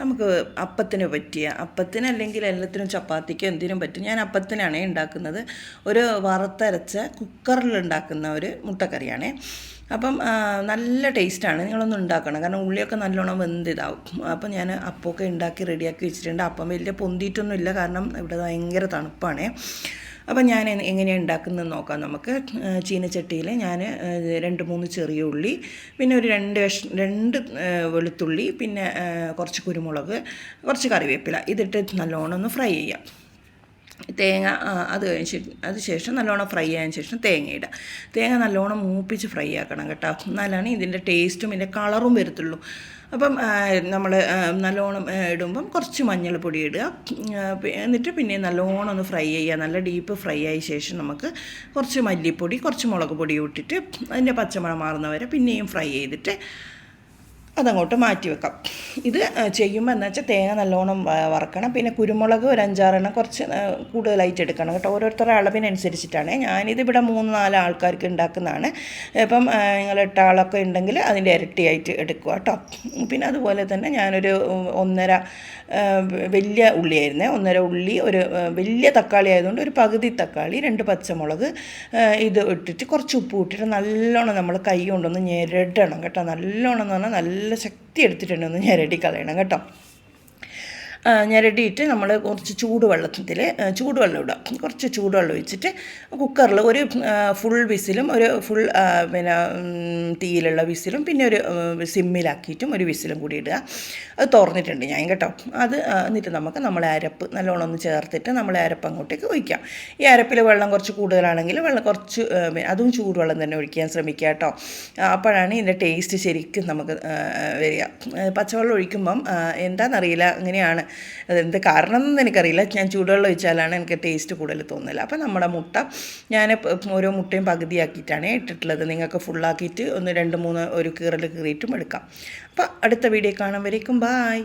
നമുക്ക് അപ്പത്തിന് പറ്റിയ അപ്പത്തിനല്ലെങ്കിൽ എല്ലാത്തിനും ചപ്പാത്തിക്കോ എന്തിനും പറ്റും. ഞാൻ അപ്പത്തിനാണ് ഉണ്ടാക്കുന്നത്. ഒരു വറുത്തരച്ച കുക്കറിൽ ഉണ്ടാക്കുന്ന ഒരു മുട്ടക്കറിയാണ്. അപ്പം നല്ല ടേസ്റ്റാണ്. നിങ്ങളൊന്ന് ഉണ്ടാക്കണം. കാരണം ഉള്ളിയൊക്കെ നല്ലോണം വെന്തിതാവും. അപ്പം ഞാൻ അപ്പമൊക്കെ ഉണ്ടാക്കി റെഡിയാക്കി വെച്ചിട്ടുണ്ട്. അപ്പം വലിയ പൊന്തിയിട്ടൊന്നുമില്ല, കാരണം ഇവിടെ ഭയങ്കര തണുപ്പാണ്. അപ്പം ഞാൻ എങ്ങനെയാണ് ഉണ്ടാക്കുന്നത് നോക്കാം നമുക്ക്. ചീനച്ചട്ടിയിൽ ഞാൻ 2-3 ചെറിയ ഉള്ളി, പിന്നെ ഒരു 2 വെളുത്തുള്ളി, പിന്നെ കുറച്ച് കുരുമുളക്, കുറച്ച് കറിവേപ്പില ഇതിട്ട് നല്ലോണം ഒന്ന് ഫ്രൈ ചെയ്യാം. തേങ്ങ അത് ശേഷം നല്ലോണം ഫ്രൈ ആയതിനു ശേഷം തേങ്ങ ഇടുക. തേങ്ങ നല്ലോണം മൂപ്പിച്ച് ഫ്രൈ ആക്കണം കേട്ടോ, എന്നാലാണ് ഇതിൻ്റെ ടേസ്റ്റും ഇതിൻ്റെ കളറും വരത്തുള്ളൂ. അപ്പം നമ്മൾ നല്ലോണം ഇടുമ്പം കുറച്ച് മഞ്ഞൾപ്പൊടി ഇടുക. എന്നിട്ട് പിന്നെ നല്ലോണം ഒന്ന് ഫ്രൈ ചെയ്യുക. നല്ല ഡീപ്പ് ഫ്രൈ ആയ ശേഷം നമുക്ക് കുറച്ച് മല്ലിപ്പൊടി, കുറച്ച് മുളക് പൊടി ഇട്ടിട്ട് അതിൻ്റെ പച്ചമണം മാറുന്നവരെ പിന്നെയും ഫ്രൈ ചെയ്തിട്ട് അതങ്ങോട്ട് മാറ്റി വെക്കാം. ഇത് ചെയ്യുമ്പോൾ എന്താ വെച്ചാൽ തേങ്ങ നല്ലോണം വറക്കണം. പിന്നെ കുരുമുളക് ഒരു 5-6 കുറച്ച് കൂടുതലായിട്ട് എടുക്കണം കേട്ടോ. ഓരോരുത്തരുടെ അളവിനനുസരിച്ചിട്ടാണ്. ഞാനിത് ഇവിടെ 3-4 ആൾക്കാർക്ക് ഉണ്ടാക്കുന്നതാണ്. ഇപ്പം നിങ്ങൾ 8 ആളൊക്കെ ഉണ്ടെങ്കിൽ അതിൻ്റെ ഇരട്ടിയായിട്ട് എടുക്കുക കേട്ടോ. പിന്നെ അതുപോലെ തന്നെ ഞാനൊരു 1.5 വലിയ ഉള്ളിയായിരുന്നേ, 1.5 ഉള്ളി, ഒരു വലിയ തക്കാളി ആയതുകൊണ്ട് ഒരു പകുതി തക്കാളി, 2 പച്ചമുളക് ഇത് ഇട്ടിട്ട് കുറച്ച് ഉപ്പ് ഇട്ടിട്ട് നല്ലോണം നമ്മൾ കൈ കൊണ്ടൊന്ന് ഞെരടണം കേട്ടോ. നല്ലോണം എന്ന് പറഞ്ഞാൽ നല്ല ശക്തി എടുത്തിട്ടുണ്ട് ഒന്ന് ഞെരടി കളയണം കേട്ടോ. ഞെരടിയിട്ട് നമ്മൾ കുറച്ച് ചൂടുവെള്ളം ഇടുക. കുറച്ച് ചൂടുവെള്ളം ഒഴിച്ചിട്ട് കുക്കറിൽ ഒരു ഫുൾ വിസിലും ഒരു ഫുൾ പിന്നെ തീയിലുള്ള വിസിലും പിന്നെ ഒരു സിമ്മിലാക്കിയിട്ടും ഒരു വിസിലും കൂടി ഇടുക. അത് തുറന്നിട്ടുണ്ട് ഞാൻ കേട്ടോ. അത് എന്നിട്ട് നമ്മൾ അരപ്പ് നല്ലോണം ഒന്ന് ചേർത്തിട്ട് നമ്മൾ അരപ്പ് അങ്ങോട്ടേക്ക് ഒഴിക്കാം. ഈ അരപ്പിൽ വെള്ളം കുറച്ച് കൂടുതലാണെങ്കിൽ വെള്ളം കുറച്ച് അതും ചൂടുവെള്ളം തന്നെ ഒഴിക്കാൻ ശ്രമിക്കുക കേട്ടോ. അപ്പോഴാണ് ഇതിൻ്റെ ടേസ്റ്റ് ശരിക്കും നമുക്ക് വരിക. പച്ചവെള്ളം ഒഴിക്കുമ്പം എന്താണെന്നറിയില്ല, അങ്ങനെയാണ്. അതെന്ത് കാരണം എന്നൊന്നും എനിക്കറിയില്ല. ഞാൻ ചൂടുവെള്ളം ഒഴിച്ചാലാണ് എനിക്ക് ടേസ്റ്റ് കൂടുതൽ തോന്നില്ല. അപ്പോൾ നമ്മുടെ മുട്ട ഞാൻ ഓരോ മുട്ടയും പകുതിയാക്കിയിട്ടാണ് ഇട്ടിട്ടുള്ളത്. നിങ്ങൾക്ക് ഫുള്ളാക്കിയിട്ട് ഒന്ന് 2-3 ഒരു കീറൽ കീറിയിട്ടും എടുക്കാം. അപ്പോൾ അടുത്ത വീഡിയോ കാണാൻ വരേക്കും ബായ്.